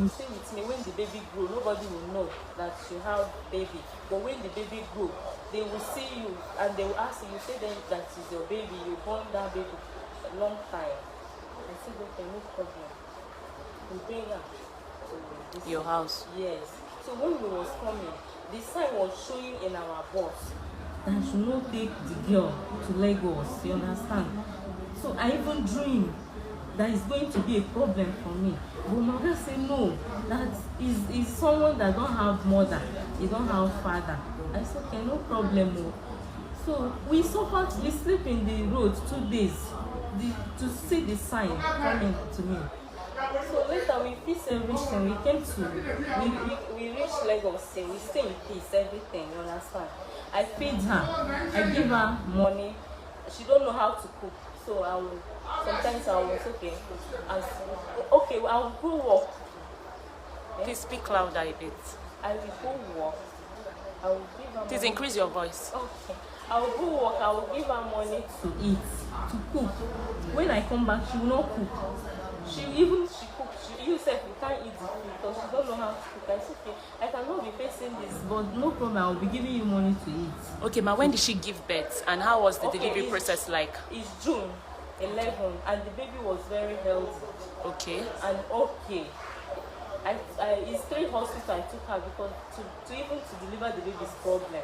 will stay with me. When the baby grow, nobody will know that you have baby. But when the baby grow, they will see you and they will ask you, say then that is your baby, you born that baby a long time. I said, okay, no problem. We bring her to this Your house? Yes. So when we was coming, the sign was showing in our bus that I should not take the girl to Lagos, you understand? So I even dream that is going to be a problem for me. But mother say no, that is someone that don't have mother, he don't have father. I said, okay, no problem. Oh. So we suffered, we sleep in the road 2 days to see the sign coming to me. So later we fix everything. We came to we reached Lagos. We stay in peace, everything, you understand? I feed her, I give her money. She don't know how to cook. So sometimes I was okay. Okay, I will go work. Please speak louder a bit. I will go work. I will give her Please money. increase your voice. Okay. I will go work. I will give her money to eat, to cook. When I come back, she will not cook. She cooks. You said you can't eat the food because she don't know how to cook. I said, okay, I cannot be facing this, but no problem. I will be giving you money to eat. Okay, ma, when did she give birth, and how was the delivery process like? It's June 11, and the baby was very healthy. Okay. And okay. It's 3 hospitals I took her because to even deliver the baby's problem.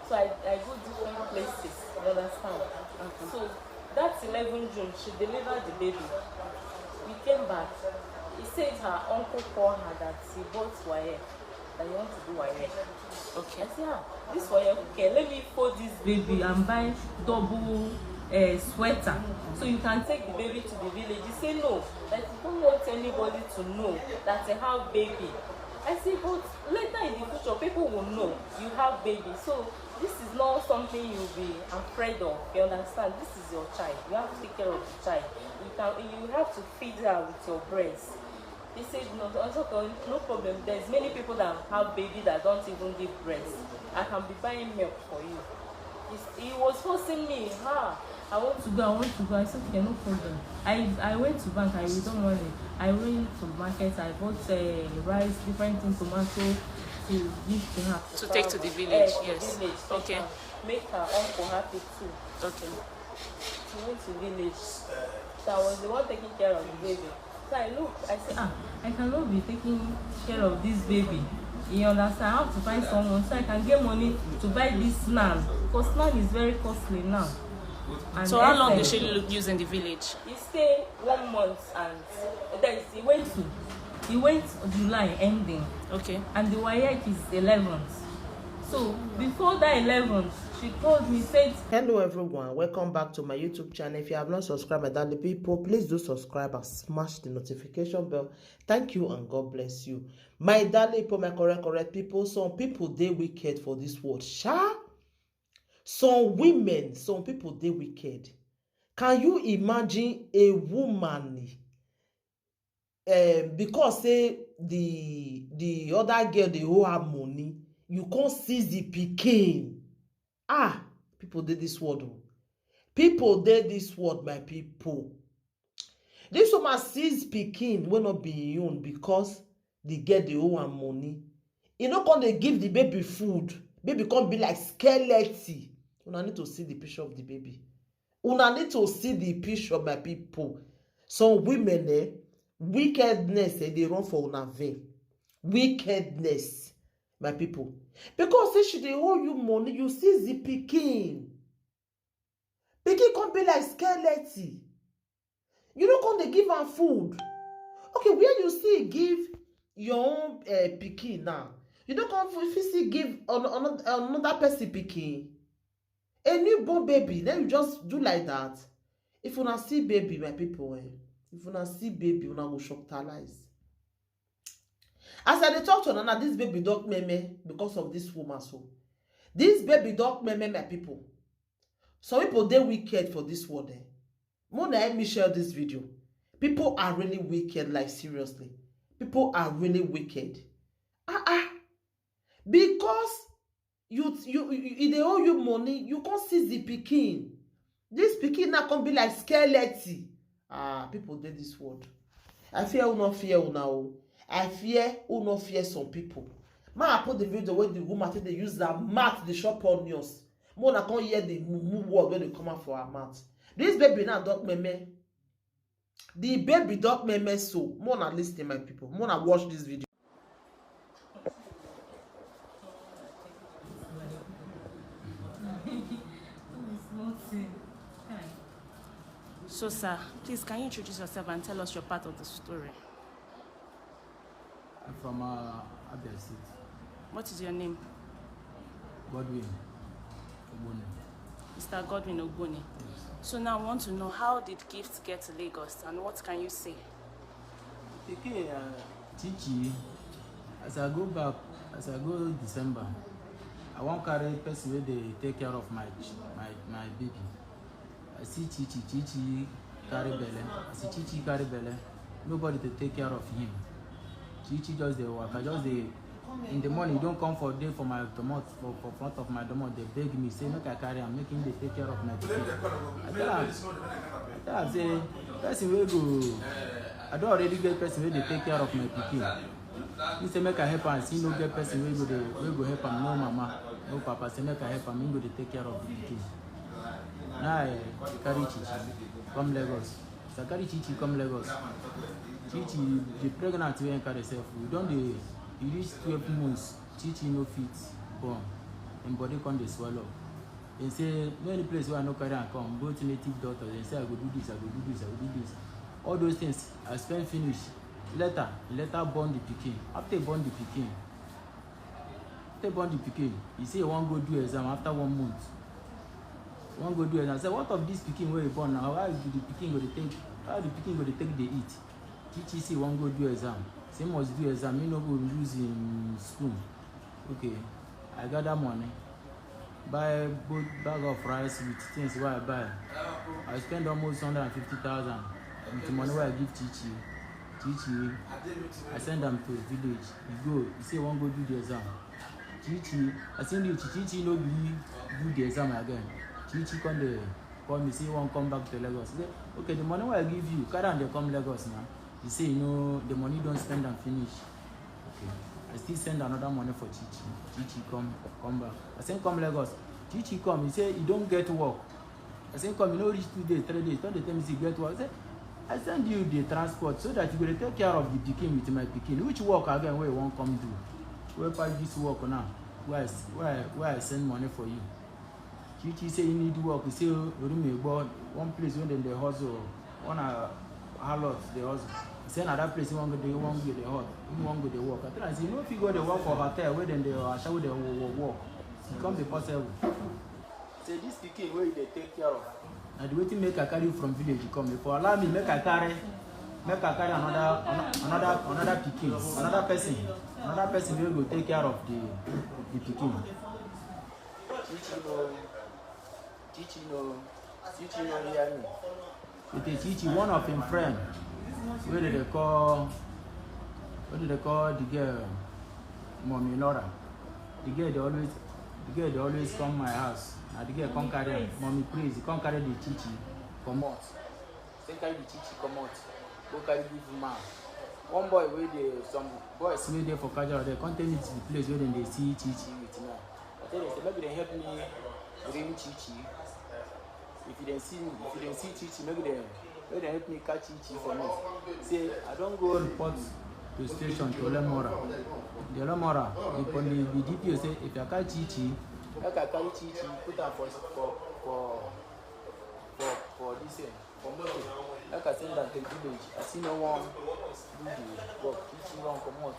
So I go different places, you understand? Okay. So that's 11 June, she delivered the baby. We came back. He said her uncle called her that he bought wire, that he wants to do wire. Okay. I said, this wire, okay, let me fold this baby and buy double sweater so you can take the baby to the village. He said no, that you don't want anybody to know that you have baby. I said, but later in the future people will know you have baby, so this is not something you'll be afraid of. You understand? This is your child. You have to take care of the child. You have to feed her with your breast. He said no, no problem. There's many people that have baby that don't even give breast. I can be buying milk for you. He was forcing me. I want to go. I said, okay, no problem. I went to bank. I withdraw money. I went to market. I bought rice, different things, tomato, to give to her. To take to the village, yes. The village, okay. Make her uncle happy too. Okay. She went to village. So I was the one taking care of the baby. So I looked. I said, I cannot be taking care of this baby. You understand? I have to find someone so I can get money to buy this SNAN. Because SNAN is very costly now. And so how long did she use in the village? He stayed 1 month and then he went July ending. Okay. And the WAEC is 11th. So before that 11th, she called me, said, hello everyone, welcome back to my YouTube channel. If you have not subscribed, my darling people, please do subscribe and smash the notification bell. Thank you and God bless you. My darling people, my correct people, some people they wicked for this world. Some women, some people they wicked. Can you imagine a woman because say the other girl they owe her money, you can't seize the pikin? People did this word. People did this word, my people. This woman sees pikin will not be own because they get the owe her money. You know, when they give the baby food, baby can't be like skeleton. Una need to see the picture of the baby. Una need to see the picture, my people. Some women, wickedness, they run for una vein. Wickedness, my people. Because say she dey owe you money, you see the pikin. Pikin can't be like skeleton. You know, can't they give her food? Okay, where you see give your own pikin now, you don't come if you see give another person pikin, a newborn baby, then you just do like that. If you not see baby, my people, if you not see baby, you not go shocktalize. As I talk to Nana, this baby don't meme because of this woman. So this baby don't meme, my people. Some people they wicked for this world. More than let me share this video. People are really wicked, like seriously. People are really wicked. Because they owe you money, you can't seize the pikin. This pikin now can be like skeleton. People did this word. I fear you not fear you now. I fear who no fear some people. Ma I put the video where the woman say they use that mouth dey chop onions. More na come hear the mumu word wey dey come out for her mouth. This baby now duck meme. The baby duck meme so. More na lis ten my people. More na watch this video. So, sir, please, can you introduce yourself and tell us your part of the story? I'm from Abia State. What is your name? Godwin Ogbone. Mr. Godwin Ogbone. Yes. So now I want to know, how did Gift get to Lagos and what can you say? Okay, Chichi, as I go December, I won't carry person where they take care of my baby. I see Chichi carry belly. I see Chichi carry belly. Nobody to take care of him. Chichi just dey work. I just dey in the morning. Don't come for day for my domot for front of my domot. They beg me say make I carry am, make him dey take care of my pikin. I tell am say person wey go. I don already get person wey dey take care of my pikin. He say make I help am. See no get person wey go help am. No mama, no papa. Say make I help am. He go dey take care of the pikin. Now I carry Chichi come Lagos. So I carry Chichi come Lagos. Chichi, the pregnant wey carry herself. You reach 12 months. Chichi no fit born. Im body come dey swallow. They say no any place where I no carry am come. Go to native doctor. They say I go do this, I go do this, I go do this. All those things I spend finish. Later born the pikin. After born the pikin, he say he wan go do exam after 1 month. One go do it and say, what of this pikin where you born now? How the pikin go to take the eat? Chichi say one go do exam. Say must do exam. Me no go use in spoon. Okay, I gather money. Buy both bag of rice with things where I buy. I spend almost 150,000 with the money where I give Chichi. Chichi, I send them to the village. He go. He say one go do the exam. Chichi, I send you. Chichi no do the exam again. Chichi come dey call me say he wan come back to Lagos. He say, okay, the money wey I give you, carry am dey come Lagos now. He say, you know, the money don spend and finish. Okay, I still send another money for Chichi. Chichi come back. I say come Lagos. Chichi come. He say he don't get work. I say come, you no reach 2 days, 3 days. Don't dey tell me say get work. I say I send you the transport so that you go take care of the pikin with my pikin. Which work again wey you wan come do? Where pass this work now? Where I send money for you? Chichi say you need work. He say one place when they hustle, one harlot they hustle. He say another place you want go the hot, you want go the work. I tell him say you know if you go the work for hotel where then they show the work, it come be possible. Say this pikin where they take care of. And the way to make I carry you from village you come. If you allow me, make I carry another pikin, another person will go take care of the pikin. Chichi no hear me. It is Chichi, one of him friend. What do they call the girl? Mommy Laura. The girl they always come my house. And the girl come carry mommy praise. He come carry the Chichi come out. Then carry the Chichi come out. Go carry give man. One boy some boys wey there for Kajara, they come tell me to the place where they see Chichi with me. I tell them, say, maybe they help me bring Chichi. If you don't see Chichi, maybe they help me catch Chichi for me. Say, I don't go report to station to Lemora. The Lemora, the DPO say, if you catch Chichi, I can carry Chichi, put her for this end, for motor. I can send them to the village. I see no one do the work. Chichi won't come out.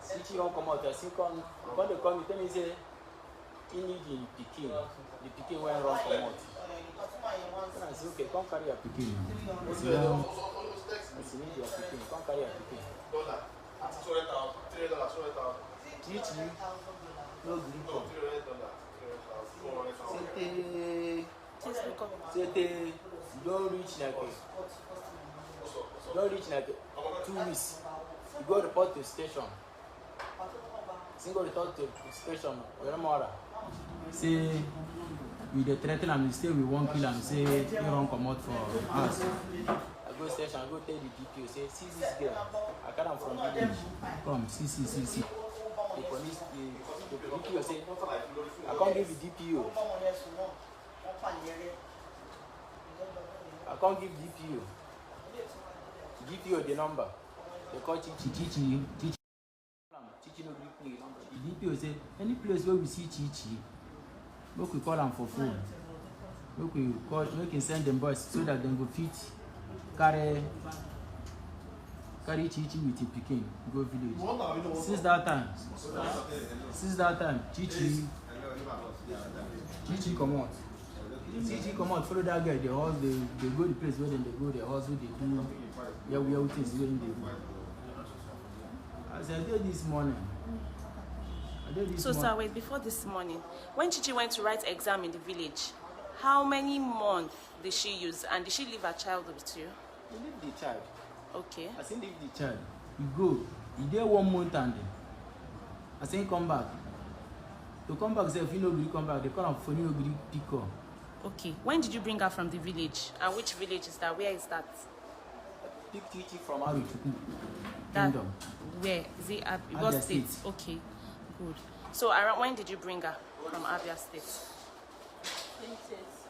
Chichi won't come out. I see when they come, tell me say, he need the pikin. The pikin went wrong come out. I say, okay, come carry your pikin. I say, need your pikin. Come carry your pikin. Chichi, no green come. Say, don't reach like 2 weeks. You go report to station. Single report to station. Say we dey threaten am, say we wan kill am, say he run comot for house. I go station, go tell the DPO, say, see this girl, I got am from village. Come, see. The police, the DPO say, I can't give the DPO. I can't give DPO. DPO the number. They call Chichi. Chichi no gree pay number. The DPO say, any place where we see Chichi, make we call am for phone. Make him send them boys so that them go fit carry Chichi with the pikin go village. Since that time, Chichi come out. Chichi come out, follow that guy. They go the place where they go. They hustle. They do weird things when they do. As I did this morning. Sir, wait, before this morning, when Chichi went to write exam in the village, how many months did she use, and did she leave her child with you? You leave the child. Okay. I say leave the child. You go. You there 1 month and then I say come back. To come back, say if you know really come back, they call him for you really pick up. Okay. When did you bring her from the village? And which village is that? Where is that? Pick Chichi from Aruchuku. That, Kingdom. where is it? Abia What state? State. Okay, good. So around when did you bring her from Abia State? 20th.